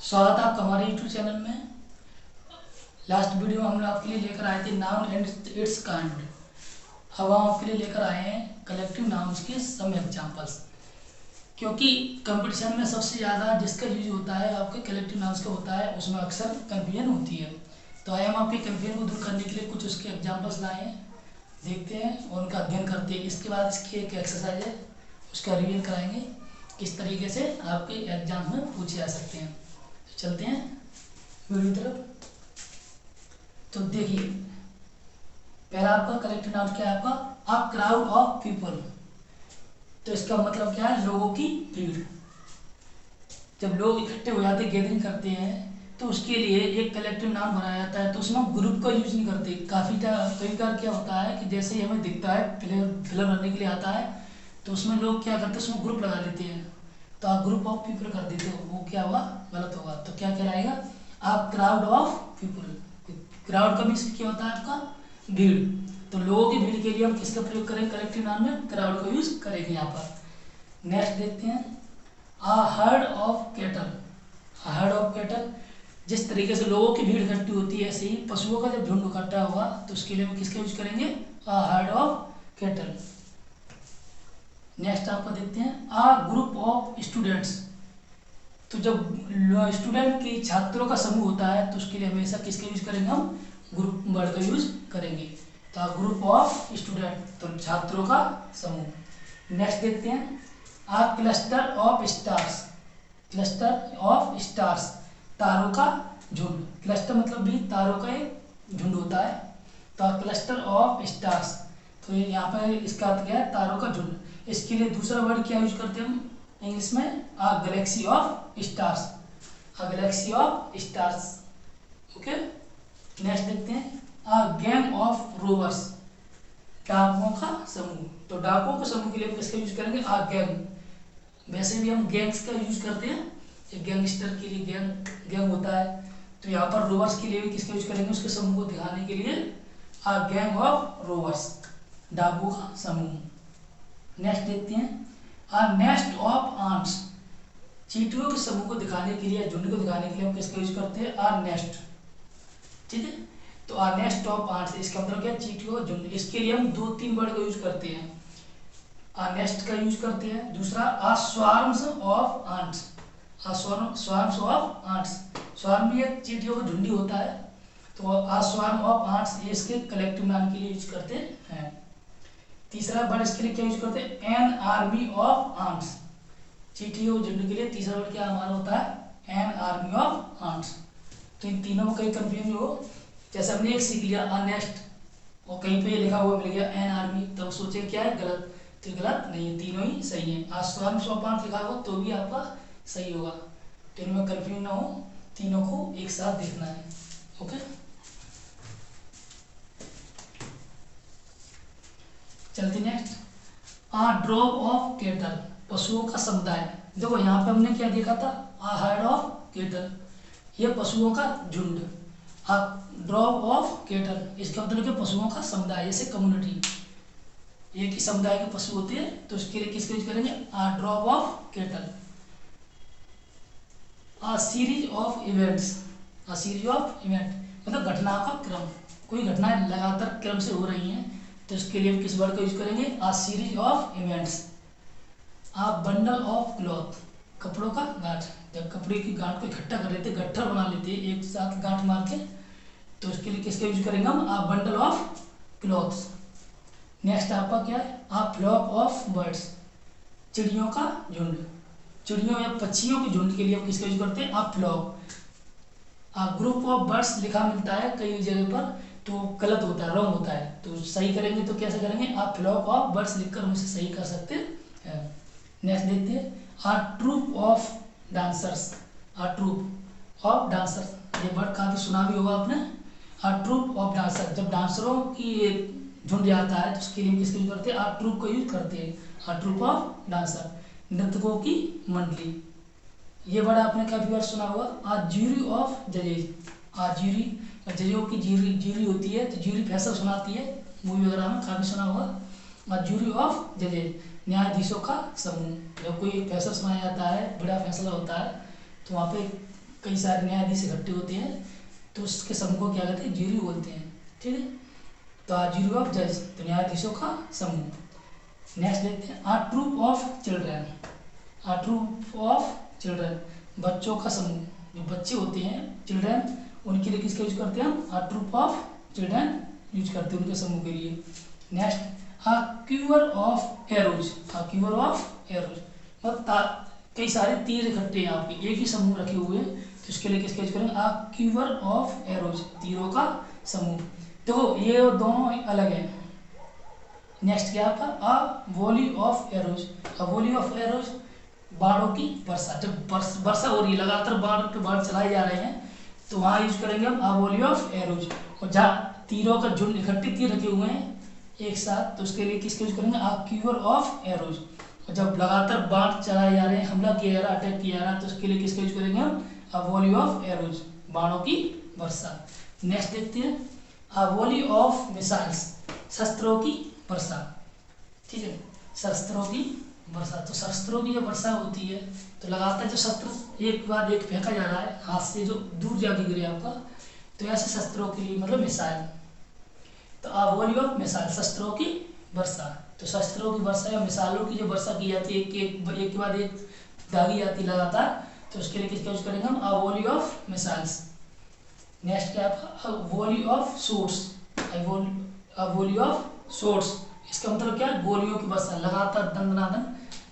स्वागत है आपका हमारे यूट्यूब चैनल में। लास्ट वीडियो हम आपके लिए लेकर आए थे नाउन एंड इट्स काइंड। अब हम आपके लिए लेकर आए हैं कलेक्टिव नाउन्स के सम एग्जांपल्स, क्योंकि कंपटीशन में सबसे ज़्यादा जिसका यूज होता है आपके कलेक्टिव नाउन्स का होता है, उसमें अक्सर कन्फ्यूजन होती है। तो आए हम आपके कन्फ्यूजन को दूर करने के लिए कुछ उसके एग्जाम्पल्स लाए हैं, देखते हैं और उनका अध्ययन करते हैं। इसके बाद इसकी एक एक्सरसाइज है, उसका रिवीजन कराएंगे किस तरीके से आपके एग्जाम में पूछे जा सकते हैं। चलते हैं वीडियो की तरफ। तो देखिए, पहला आपका कलेक्टिव नाउन क्या है आपका, अ क्राउड ऑफ पीपल। तो इसका मतलब क्या है, लोगों की भीड़। जब लोग इकट्ठे हो जाते, गैदरिंग करते हैं, तो उसके लिए एक कलेक्टिव नाउन बनाया जाता है। तो उसमें ग्रुप का यूज नहीं करते। कई बार क्या होता है कि जैसे ही हमें दिखता है फिलर बनने के लिए आता है, तो उसमें लोग क्या करते हैं, उसमें ग्रुप लगा देते हैं। तो आप ग्रुप ऑफ पीपल कर देते हो, वो क्या हुआ, गलत होगा। तो क्या कहलाएगा, आप क्राउड ऑफ पीपल। क्राउड का मीन्स क्या होता है आपका, भीड़। तो लोगों की भीड़ के लिए हम किसका प्रयोग करेंगे, कलेक्टिव नाउन में क्राउड का यूज करेंगे यहाँ पर। नेक्स्ट देखते हैं, a herd of cattle. Heard of cattle, जिस तरीके से लोगों की भीड़ इकट्ठी होती है, ऐसे ही पशुओं का जब झुंड इकट्ठा होगा तो उसके लिए हम किसका यूज करेंगे, a herd of cattle. Next आपको देखते हैं, अ ग्रुप ऑफ स्टूडेंट्स। तो जब स्टूडेंट की छात्रों का समूह होता है, तो उसके लिए हमेशा किसका यूज करेंगे, हम ग्रुप वर्ड का यूज करेंगे। तो अ ग्रुप ऑफ स्टूडेंट, तो छात्रों का समूह। नेक्स्ट देखते हैं, a cluster of stars. Cluster of stars, तारों का झुंड। क्लस्टर मतलब भी तारों का एक झुंड होता है। तो क्लस्टर ऑफ स्टार्स, तो यहाँ पर इसका अर्थ क्या है, तारों का झुंड। इसके लिए दूसरा वर्ड क्या यूज करते हैं हम इंग्लिश में, a galaxy of stars. A galaxy of stars, okay. Next देखते हैं, अ गैंग ऑफ रोवर्स। डाकुओं का समूह। तो डाकुओं के समूह के लिए किसका यूज करेंगे, अ गैंग। वैसे भी हम गैंग्स का यूज करते हैं, एक गैंगस्टर के लिए गैंग होता है। तो यहाँ पर रोवर्स के लिए भी किसका यूज करेंगे, उसके समूह को दिखाने के लिए, अ गैंग ऑफ रोवर्स, डाकुओं का समूह। नेक्स्ट देखते हैं, अ नेस्ट ऑफ आंट्स। चींटियों के समूह को दिखाने के लिए, झुंड को दिखाने के लिए हम किसका यूज करते हैं, अ नेस्ट। ठीक है, तो अ नेस्ट ऑफ आंट्स, इसका मतलब क्या, चींटियों का झुंड। इसके लिए हम 2-3 वर्ड का यूज करते हैं। अ नेस्ट का यूज करते हैं, दूसरा a swarms of ants. A swarms of ants, swarm भी एक चींटियों का झुंड ही होता है। तो अ स्वार्म ऑफ आंट्स, ये इसके कलेक्टिव नाउन के लिए यूज करते हैं। तीसरा वर्ड इसके लिए क्या यूज करते हैं, एन आर्मी ऑफ आंट्स। चींटियों झुंड के लिए तीसरा वर्ड क्या हमारा होता है, एन आर्मी ऑफ आंट्स। तो इन तीनों में कहीं कंफ्यूजन हो, जैसे हमने एक सीख लिया अ नेस्ट, और कहीं पे लिखा हुआ मिल गया एन आर्मी, तो सोचे क्या है, गलत। तो गलत नहीं है, तीनों ही सही है। आज स्वार्म ऑफ आंट्स लिखा हुआ तो भी आपका सही होगा। तो इनमें कंफ्यूजन ना हो, तीनों को एक साथ देखना है, ओके। चलते next, a drove of cattle. पशुओं का समुदाय। देखो यहाँ पे हमने क्या देखा था, अ हर्ड ऑफ कैटल, ये पशुओं का झुंड। अ ड्रॉव ऑफ कैटल, इसका मतलब क्या, पशुओं का समुदाय, जैसे कम्युनिटी, एक ही समुदाय के पशु होते हैं। तो उसके लिए किसका यूज करेंगे, a drove of cattle. A series of events. A series of event मतलब घटनाओं का क्रम, कोई घटनाएं लगातार क्रम से हो रही हैं, तो इसके लिए हम किस वर्ड का यूज करेंगे, अ series of events. A bundle of cloth, कपड़ों का गांठ। जब कपड़े की गांठ को इकट्ठा कर लेते, गट्ठर बना लेते एक साथ गांठ मार के, तो उसके लिए किसका यूज करेंगे हम, a bundle of clothes. Next आपका क्या है, अ फ्लॉक ऑफ बर्ड्स। चिड़ियों का झुंड। चिड़ियों या पक्षियों के झुंड के लिए हम किसका यूज करते हैं, a flock. Group of birds लिखा मिलता है कई जगह पर, तो गलत होता है, रॉन्ग होता है। तो सही करेंगे तो कैसे करेंगे, अ फ्लॉक ऑफ बर्ड्स लिखकर हम इसे सही कर सकते हैं। नेक्स्ट देखते हैं, a troop of dancers. A troop of dancers, ये वर्ड काफी सुना भी होगा आपने। अ ट्रूप ऑफ डांसर, जब डांसरों की झुंड जाता है तो उसके लिए किसका यूज करते हैं, अ ट्रूप का यूज करते हैं। अ ट्रूप ऑफ डांसर, नर्तकों की मंडली। ये वर्ड आपने काफी बार सुना होगा। अ ज्यूरी ऑफ जजेज। अ ज्यूरी, जजों की ज्यूरी ज्यूरी होती है, तो ज्यूरी फैसला सुनाती है, मूवी वगैरह में काफी सुना होगा। अ ज्यूरी ऑफ जजेज, न्यायाधीशों का समूह। जब कोई फैसला सुनाया जाता है, बड़ा फैसला होता है, तो वहाँ पे कई सारे न्यायाधीश इकट्ठे होते हैं तो उसके समूह को क्या कहते हैं, ज्यूरी बोलते हैं। ठीक है, तो ज्यूरी ऑफ जज, तो न्यायाधीशों का समूह। नेक्स्ट देखते हैं, a troop of children. A troop of children, बच्चों का समूह, जो बच्चे होते हैं चिल्ड्रन, उनके लिए किसका यूज करते हैं हम, a troop of children use करते हैं उनके समूह के लिए। Next, a quiver of arrows. A quiver of arrows मतलब कई सारे तीर इकट्ठे हैं आपके एक ही समूह रखे हुए हैं, तो इसके लिए किसका यूज करेंगे, आ क्यूअर ऑफ एरोज, तीरों का समूह। देखो ये दोनों अलग है। नेक्स्ट क्या आपका, a volley of arrows. A volley of arrows, बाणों की वर्षा, जब वर्षा हो रही है, लगातार बाण पे बाण चलाए जा रहे हैं, तो वहाँ यूज करेंगे हम आ वॉली ऑफ एरोज। और जहाँ तीरों का झुंड इकट्ठे तीर रखे हुए हैं एक साथ, तो उसके लिए किसका यूज करेंगे, आ क्यूअर ऑफ एरोज। और जब लगातार बाण चलाए जा रहे हैं, हमला किया जा रहा है, अटैक किया जा रहा है, तो उसके लिए किसका यूज करेंगे हम, आ वॉली ऑफ एरोज, बाणों की वर्षा। नेक्स्ट देखते हैं, आ वॉली ऑफ मिसाइल्स, शस्त्रों की वर्षा। ठीक है, शस्त्रों की वर्षा, तो शस्त्रों की जब वर्षा होती है तो लगातार जो शस्त्र एक के बाद एक फेंका जा रहा है हाथ से, जो दूर जाके गिरे आपका, तो ऐसे शस्त्रों के लिए मतलब मिसाइल, तो आ वॉली ऑफ मिसाइल, शस्त्रों की वर्षा। तो शस्त्रों की वर्षा या मिसाइलों की जो वर्षा की जाती है एक के बाद एक दागी जाती है लगातार, तो उसके लिए किसका यूज करेंगे हम, a volley of missiles. Next क्या है, volley of shots. A volley of shots, इसका मतलब क्या है, गोलियों की वर्षा, लगातार दंडनादन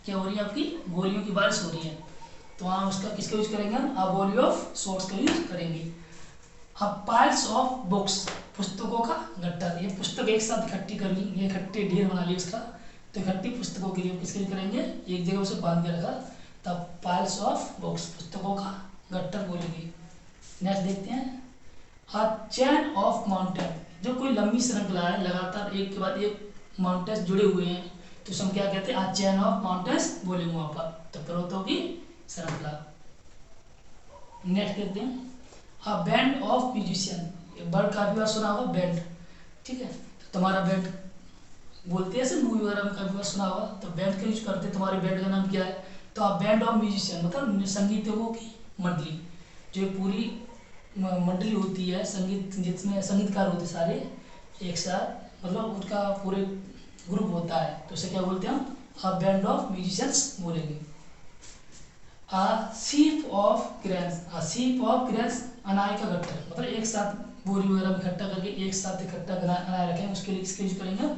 क्या हो रही है आपकी, गोलियों की बारिश हो रही है, तो वहाँ उसका किसका यूज करेंगे हम, आ वॉली ऑफ शॉट्स का यूज करेंगे। अब पाइल्स ऑफ बुक्स, पुस्तकों का गट्टा, ये पुस्तक एक साथ इकट्ठी कर ली, ये इकट्ठे ढेर बना लिया उसका, तो इकट्ठी पुस्तकों के लिए किसके लिए करेंगे, एक जगह उसे बांध के रखा, तब पाइल्स ऑफ बुक्स, पुस्तकों का गट्टर बोलेंगे। नेक्स्ट देखते हैं, आ चैन ऑफ माउंटेन, जो कोई लंबी श्रृंखला है, लगातार एक के बाद एक माउंटेन्स जुड़े हुए हैं, तो हम क्या कहते हैं, आ चैन ऑफ माउंटेन्स बोलेंगे वहाँ पर, तो पर्वतों की श्रृंखला। नेक्स्ट कहते हैं, आ बैंड ऑफ म्यूजिशियन, वर्ड काफी बार सुना होगा बैंड। ठीक है, तो तुम्हारा बैंड बोलते हैं, ऐसे मूवी वगैरह में काफी बार सुना होगा, तो बैंड का यूज करते हैं, तुम्हारे बैंड का नाम क्या है, तो आ बैंड ऑफ म्यूजिशियन मतलब संगीतज्ञों की मंडली, जो पूरी मंडली होती है संगीत, जिसमें संगीतकार होते सारे एक साथ, मतलब उनका पूरे ग्रुप होता है, तो उसे क्या बोलते हैं हम, आ बैंड ऑफ म्यूजिशियंस बोलेंगे। A sheaf of grains, a sheaf of grains, अनाज का गट्ठर, मतलब एक साथ बोरी वगैरह में इकट्ठा करके एक साथ इकट्ठा अनाज रखें, उसके लिए किसका यूज करेंगे,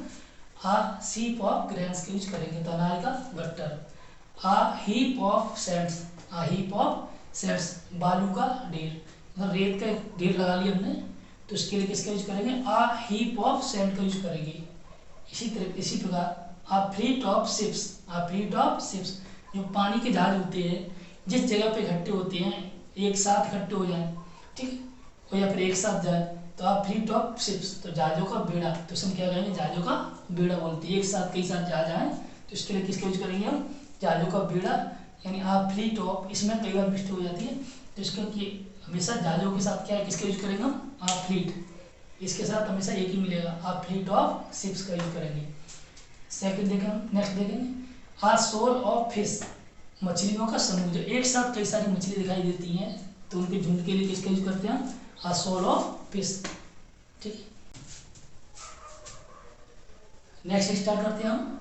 आ शीप ऑफ ग्रेन्स का यूज करेंगे, तो अनाज का गट्ठर। A heap of sands, a heap of sands, बालू का ढेर, मतलब रेत का ढेर लगा लिया हमने, तो इसके लिए किसका यूज करेंगे, आ हीप ऑफ सैंड का यूज करेंगे। इसी प्रकार a fleet of ships, a fleet of ships, जो पानी के जहाज होते हैं, जिस जगह पे इकट्ठे होते हैं एक साथ इकट्ठे हो जाए, ठीक है, या फिर एक साथ जाए, तो आ फ्लीट ऑफ शिप्स, तो जहाजों का बेड़ा, तो हम क्या कहेंगे, जहाजों का बेड़ा बोलते हैं, एक साथ कई साथ जहाज आए, तो इसके लिए किसका यूज करेंगे हम, जहाजों का बेड़ा, यानी आ फ्लीट ऑफ, इसमें कई बार मिस्टेक हो जाती है, तो इसके हमेशा जहाजों के साथ क्या है, किसका यूज करेंगे हम, आ फ्लीट, इसके साथ हमेशा एक ही मिलेगा, आ फ्लीट ऑफ शिप्स का यूज करेंगे। सेकंड देखें, नेक्स्ट देखेंगे, आ शोल ऑफ फिश, मछलियों का समूह, जो एक साथ कई सारी मछली दिखाई देती हैं, तो उनके झुंड के लिए किसका यूज करते हैं, आ शोल ऑफ फिश। ठीक, नेक्स्ट स्टार्ट करते हैं हम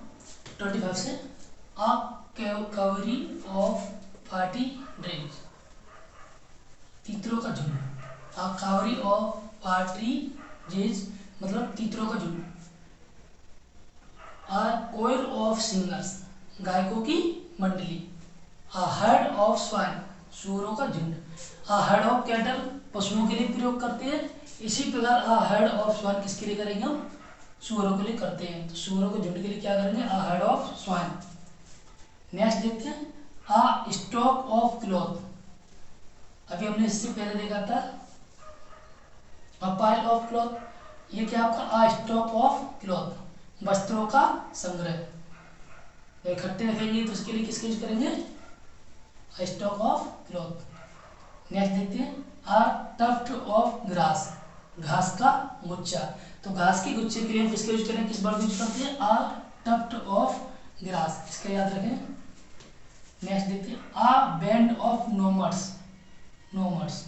25 से, आ कवरी ऑफ पार्टी ड्रीम्स, तीतरों का झुंड, आ कावरी ऑफ पार्टी ड्रीम्स मतलब तीतरों का झुंड। आ कोयर ऑफ सिंगर्स, गायकों की मंडली। आ हर्ड ऑफ स्वाइन, सूअरों का झुंड। आ हर्ड ऑफ कैटल, पशुओं के लिए प्रयोग करते हैं, इसी प्रकार आ हर्ड ऑफ स्वाइन किसके लिए करेंगे हम, सूअरों के लिए करते हैं, तो सूअरों के झुंड के लिए क्या करेंगे, आ हर्ड ऑफ स्वाइन। नेक्स्ट देखते हैं, आ स्टॉक ऑफ क्लॉथ, अभी हमने इससे पहले देखा था अ पाइल ऑफ क्लॉथ, ये क्या आपका, आ स्टॉक ऑफ क्लॉथ, वस्त्रों का संग्रह, इकट्ठे रखेंगे तो उसके लिए किसका यूज करेंगे, आ स्टॉक ऑफ क्लॉथ। नेक्स्ट देखते हैं, आ टफ्ट ऑफ ग्रास, घास का गुच्छा, तो घास के गुच्छे के लिए हम किसका यूज करेंगे, किस वर्ड यूज करते हैं, आ टफ्ट ऑफ ग्रास, इसका याद रखें। नेक्स्ट देखते हैं, आ बैंड ऑफ नोमड्स, नोमड्स।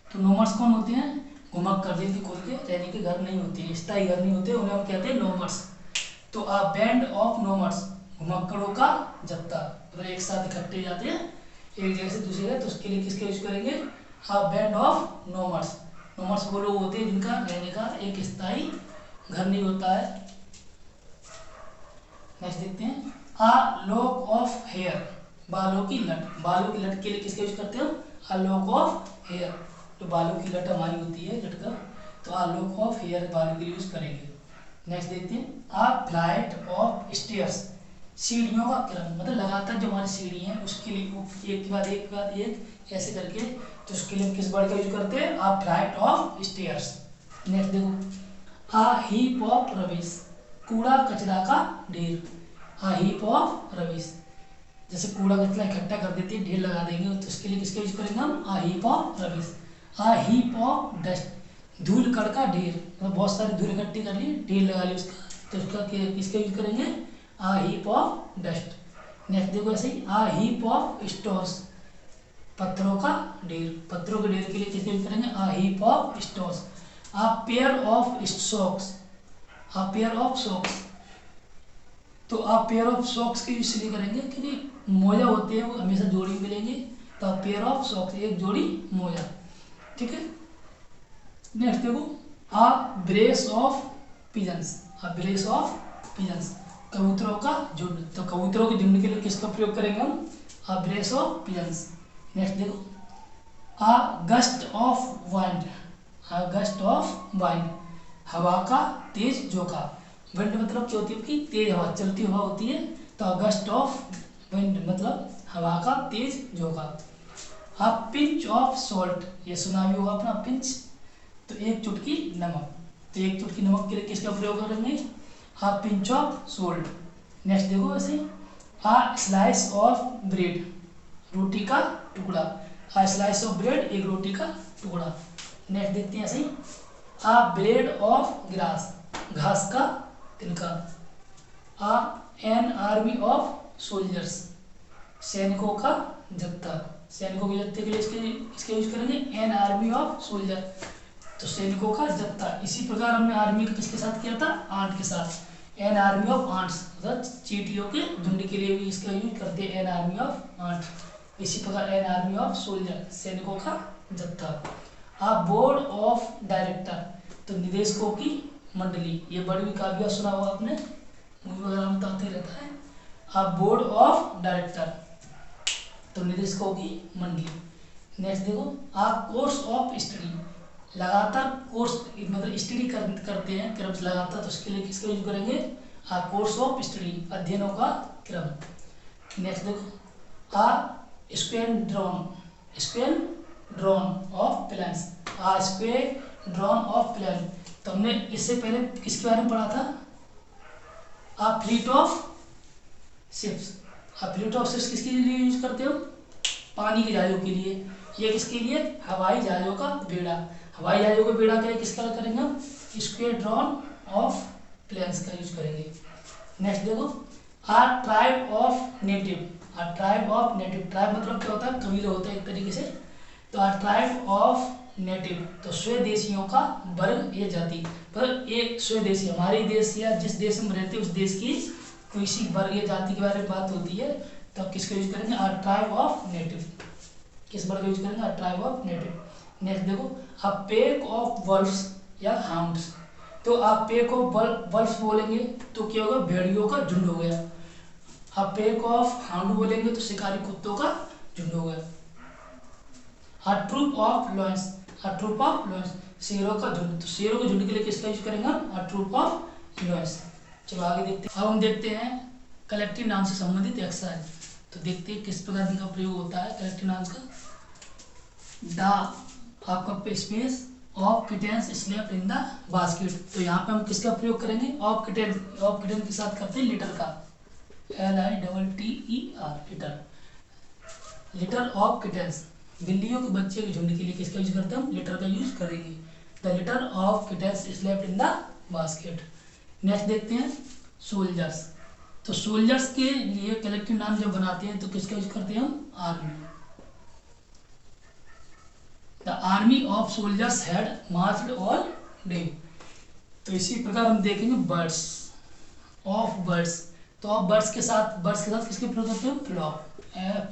तो नोमड्स कौन होते हैं? घुमक कर देती खोल के रहने के घर नहीं होते हैं, स्थायी घर नहीं होते, उन्हें हम कहते हैं नोमड्स। तो अ बैंड ऑफ नोमड्स, घुमक्कड़ों का जत्था, मतलब एक साथ इकट्ठे जाते हैं एक जगह से दूसरी जगह, तो उसके लिए किसका यूज करेंगे? A band of नोमड्स। नोमड्स वो लोग होते हैं जिनका रहने का एक स्थायी घर नहीं होता है। नेक्स्ट देखते हैं, अ लॉक ऑफ हेयर, बालों की लट। बालों की लट के लिए किसका यूज करते हैं? अ लॉक ऑफ हेयर, तो बालों की लट हमारी होती है लटका, तो अ लॉक ऑफ हेयर बालों के लिए यूज करेंगे। नेक्स्ट देखते हैं, अ फ्लाइट ऑफ स्टेयर्स, सीढ़ियों का क्रम, मतलब लगातार जो हमारी सीढ़ी है उसके लिए एक के बाद एक के बाद एक ऐसे करके, तो उसके लिए किस वर्ड का यूज करते हैं? A flight of stairs. Next देखो, अ हीप ऑफ रबिश, कूड़ा कचरा का ढेर। अ हीप ऑफ रबिश, जैसे कूड़ा कचरा इकट्ठा कर देते हैं, ढेर लगा देंगे, तो उसके लिए किसका यूज करेंगे हम? A heap of rubbish. A heap of dust, धूल कण का ढेर, मतलब बहुत सारी धूल इकट्ठी कर ली, ढेर लगा ली उसका, तो उसका किसका यूज करेंगे? A heap of dust. Next देखो ऐसे ही, अ हीप ऑफ स्टोन्स, पत्थरों का ढेर, पत्थरों के ढेर के लिए किसका यूज करेंगे? A heap of stones. A pair of socks, a pair of socks, तो आप पेयर ऑफ सॉक्स के यूज इसलिए करेंगे क्योंकि मोजा होते हैं वो हमेशा जोड़ी में मिलेंगे, तो आप पेयर ऑफ सॉक्स, एक जोड़ी मोजा, ठीक है। नेक्स्ट देखो, a brace of pigeons, a brace of pigeons, कबूतरों का झुंड, तो कबूतरों के झुंड के लिए किसका प्रयोग करेंगे हम? A brace of pigeons. Next देखो, a gust of wind, a gust of wind, हवा का तेज झोंका। विंड मतलब क्या होती है? आपकी तेज हवा, चलती हवा होती है, तो गस्ट ऑफ विंड मतलब हवा का तेज झोंका। अ पिंच ऑफ सॉल्ट, ये सुना भी होगा अपना पिंच, तो एक चुटकी नमक, तो एक चुटकी नमक के लिए किसका प्रयोग करेंगे? A pinch of salt. Next देखो ऐसे, अ स्लाइस ऑफ ब्रेड, रोटी का टुकड़ा, अ स्लाइस ऑफ ब्रेड, एक रोटी का टुकड़ा। नेक्स्ट देखते हैं ऐसे ही, अ ब्लेड ऑफ ग्रास, घास का तिनका। अ एन आर्मी ऑफ सोल्जर्स, सैनिकों का जत्था, सैनिकों के जत्थे के लिए इसके यूज करेंगे? एन आर्मी ऑफ सोल्जर, तो सैनिकों का जत्था। इसी प्रकार हमने आर्मी का किसके साथ किया था? आंट के साथ, एन आर्मी ऑफ आंट्स, मतलब चींटियों के झुंड के लिए भी इसका यूज करते हैं, एन आर्मी ऑफ आंट। इसी प्रकार एन आर्मी ऑफ सोल्जर, सैनिकों का जत्था। अ बोर्ड ऑफ डायरेक्टर, तो निदेशकों की मंडली, ये वर्ड भी काफी बार सुना होगा आपने, मूवी वगैरह में तो आते रहता है। अ बोर्ड ऑफ डायरेक्टर, तो निदेशकों की मंडली। नेक्स्ट देखो, अ कोर्स ऑफ स्टडी, लगातार कोर्स मतलब स्टडी करते हैं क्रम से लगातार, तो उसके लिए किसका यूज करेंगे? अ कोर्स ऑफ स्टडी, अध्ययनों का क्रम। नेक्स्ट देखो, a squadron, squadron of planes, a squadron of plane, तो हमने इससे पहले किसके बारे में पढ़ा था? A fleet of ships, a fleet of ships किसके लिए यूज करते हो? पानी के जहाजों के लिए। ये किसके लिए? हवाई जहाजों का बेड़ा, हवाई जहाजों का बेड़ा के लिए किसका करेंगे हम? स्क्वाड्रन ऑफ प्लेन्स का यूज करेंगे। नेक्स्ट देखो, अ tribe of native, a tribe of native, tribe मतलब क्या होता है? कबीला होता है एक तरीके से, तो अ ट्राइब ऑफ नेटिव, तो स्वदेशियों का वर्ग या जाति, पर एक स्वदेशी हमारे देश या जिस देश में रहते हैं उस देश की किसी वर्ग या जाति के बारे में बात होती है, तो आप किसका यूज करेंगे? अ ट्राइब ऑफ नेटिव, किस वर्ड का यूज करेंगे? अ ट्राइब ऑफ नेटिव। नेक्स्ट देखो, अ पैक ऑफ वल्व्स या हाउंड्स, तो आप पैक ऑफ वल्व्स बोलेंगे तो क्या होगा? भेड़ियों का झुंड हो गया। आप पैक ऑफ हाउंड बोलेंगे तो शिकारी कुत्तों का झुंड हो गया। A troop of lions, a troop of lions, शेरों का झुंड, तो शेरों के झुंड के लिए किसका यूज करेंगे? अ ट्रूप ऑफ लॉयंस। चलो आगे देखते हैं, अब हम देखते हैं कलेक्टिव नाउन से संबंधित एक्सरसाइज। तो देखते हैं किस प्रकार इनका प्रयोग होता है कलेक्टिव नाउन्स का। द, आपका space, of kittens slept in the basket, तो यहाँ पे हम किसका प्रयोग करेंगे? ऑफ किटेंस के साथ करते हैं लिटर का, LITTER, litre, litre of kittens, बिल्लियों के बच्चे के झुंड के लिए किसका यूज करते हैं हम? लिटर का यूज करेंगे। The litter of kittens slept in the basket. Next देखते हैं सोल्जर्स, तो सोल्जर्स के लिए कलेक्टिव नाम जब बनाते हैं तो किसका यूज करते हैं हम? Army. The army of soldiers had marched all day. तो इसी प्रकार हम देखेंगे बर्ड्स ऑफ बर्ड्स। तो ऑफ बर्ड्स के साथ किसके प्रयोग करते हैं? Flock,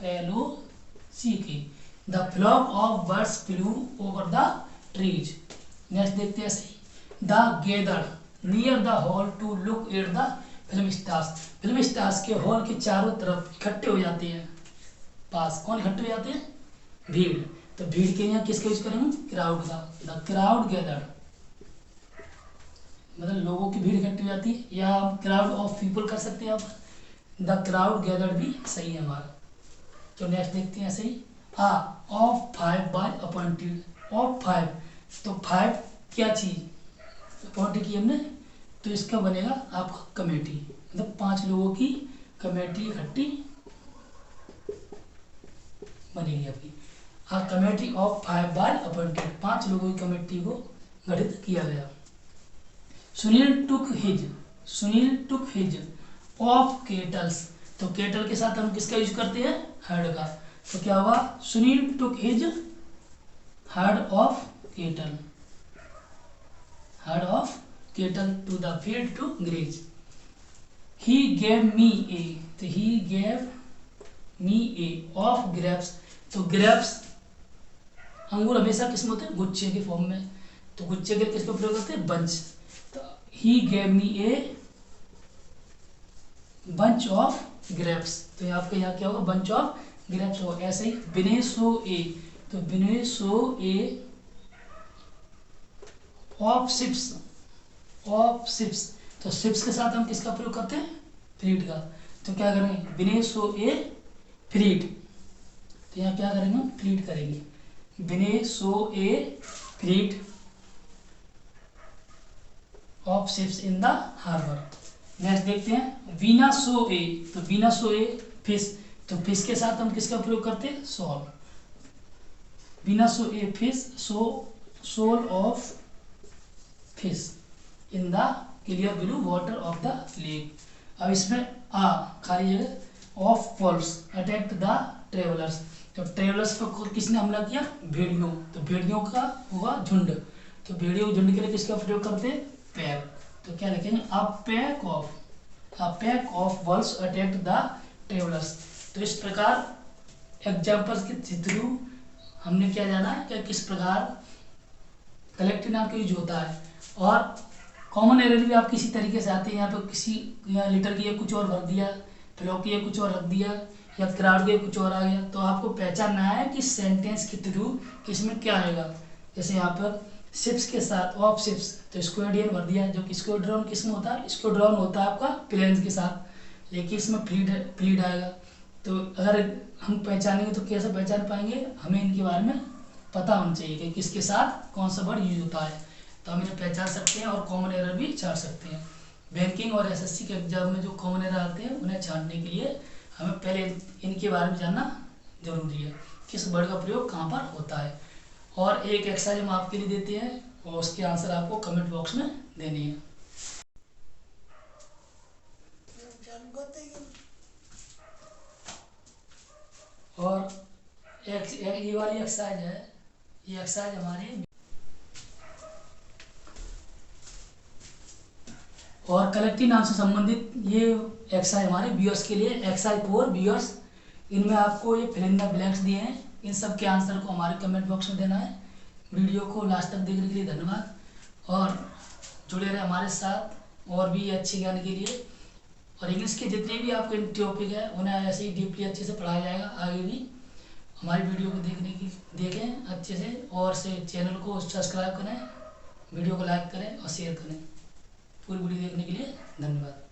FLOCK। The flock of birds flew over the trees. Next देखते हैं सही। The gathered near the hall to look at the film stars. Film stars के हॉल के चारों तरफ इकट्ठे हो जाते हैं। पास कौन इकट्ठे हो जाते हैं? भीड़। तो भीड़ के यहाँ किसका यूज करेंगे? क्राउड का। द क्राउड गैदर्ड मतलब लोगों की भीड़ इकट्ठी हो जाती है, या क्राउड ऑफ पीपल कर सकते हैं आप। द क्राउड गैदर्ड भी सही है हमारा। तो नेक्स्ट देखते हैं सही। Of 5 bye appointed. ऑफ 5 तो 5 क्या चीज अपॉइंटेड की हमने, तो इसका बनेगा आपका कमेटी, मतलब 5 लोगों की कमेटी इकट्ठी बनेगी आपकी। कमेटी ऑफ 5 बाय अपॉइंटेड, 5 लोगों की कमेटी को गठित किया गया। Sunil took his of kettles. तो केटल के साथ हम किसका यूज करते हैं? हर्ड का। तो क्या हुआ? Sunil took his herd of cattle to the field to graze. He gave me a. तो he gave me a of grapes. तो ग्रेप्स अंगूर हमेशा किसमें होते हैं? गुच्छे के फॉर्म में। तो गुच्छे के किसका प्रयोग करते हैं? बंच। तो he gave me a bunch of grapes. तो आपका यहाँ क्या होगा? बंच ऑफ ग्रेप्स होगा। ऐसे ही विनय सो ए। तो विनय सो ए ऑफ शिप्स। तो शिप्स के साथ हम किसका प्रयोग करते हैं? फ्लीट का। तो क्या करेंगे? Vinay saw a fleet. तो यहाँ क्या करेंगे? हम फ्लीट करेंगे। Vinay saw a fleet of ships in the harbour. Next देखते हैं वीना सो ए। तो वीना सो ए फिश। तो फिश के साथ हम किसका प्रयोग करते हैं? Shoal. Veena saw a fish shoal of fish in the clear blue water of the lake. अब इसमें खाली जगह of wolves attacked the travellers. तो ट्रेवलर्स पर किसने हमला किया? भेड़ियों। तो भेड़ियों का हुआ झुंड। तो भेड़ियों झुंड के लिए किसका प्रयोग करते हैं? पैक। तो क्या लिखेंगे? A pack of wolves attacked the travellers. तो इस प्रकार एग्जाम्पल्स के थ्रू हमने क्या जाना है कि किस प्रकार कलेक्टिव नाउन का यूज होता है। और कॉमन एरर भी आप किसी तरीके से आते हैं। यहाँ पर यहाँ लीटर की कुछ और भर दिया, फ्लॉक की कुछ और रख दिया, या क्राउड के कुछ और आ गया। तो आपको पहचानना है कि सेंटेंस के थ्रू किसमें क्या आएगा। जैसे यहाँ पर शिप्स के साथ ऑफ शिप्स, तो स्क्वाड्रन भर दिया, जो कि स्क्वाड्रन किसमें होता है? स्क्वाड्रन होता है आपका प्लेन्स के साथ, लेकिन इसमें फ्लीट आएगा। तो अगर हम पहचानेंगे तो कैसे पहचान पाएंगे? हमें इनके बारे में पता होना चाहिए कि किसके साथ कौन सा वर्ड यूज होता है, तो हम इन्हें पहचान सकते हैं और कॉमन एरर भी छाट सकते हैं। बैंकिंग और SSC के एग्जाम में जो कॉमन एरर आते हैं उन्हें छाटने के लिए हमें पहले इनके बारे में जानना जरूरी है, किस वर्ड का प्रयोग कहाँ पर होता है। और एक एक्सरसाइज हम आपके लिए देते हैं और उसके आंसर आपको कमेंट बॉक्स में देनी है। और ये वाली एक्सरसाइज है, ये एक्सरसाइज हमारी और कलेक्टिव नाउन से संबंधित ये एक्सरसाइज हमारे व्यूअर्स के लिए एक्सरसाइज 4 व्यूअर्स। इनमें आपको ये फिल इन द ब्लैंक्स दिए हैं, इन सब के आंसर को हमारे कमेंट बॉक्स में देना है। वीडियो को लास्ट तक देखने के लिए धन्यवाद और जुड़े रहे हमारे साथ और भी अच्छे ज्ञान के लिए। और इंग्लिश के जितने भी आपके टॉपिक है उन्हें ऐसे ही डीपली अच्छे से पढ़ाया जाएगा। आगे भी हमारी वीडियो को देखें अच्छे से, और से चैनल को सब्सक्राइब करें, वीडियो को लाइक करें और शेयर करें। पूरी वीडियो देखने के लिए धन्यवाद।